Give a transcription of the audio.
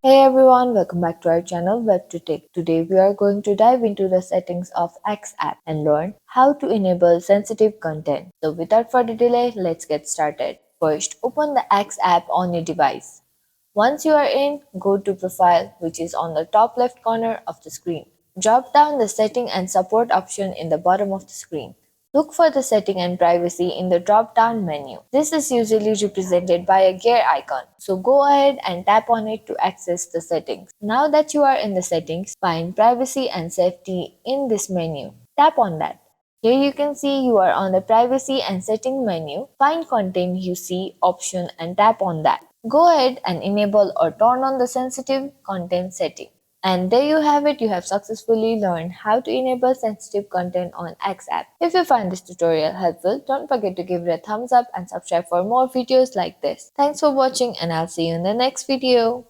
Hey everyone, welcome back to our channel WebToTech. Today we are going to dive into the settings of X app and learn how to enable sensitive content. So without further delay, let's get started. First, open the X app on your device. Once you are in, go to Profile, which is on the top left corner of the screen. Drop down the Setting and Support option in the bottom of the screen. Look for the Setting and Privacy in the drop-down menu. This is usually represented by a gear icon, so go ahead and tap on it to access the settings. Now that you are in the settings, find Privacy and Safety in this menu. Tap on that. Here you can see you are on the Privacy and Setting menu. Find Content You See option and tap on that. Go ahead and enable or turn on the sensitive content setting. And there you have it, you have successfully learned how to enable sensitive content on X app. If you find this tutorial helpful, don't forget to give it a thumbs up and subscribe for more videos like this. Thanks for watching and I'll see you in the next video.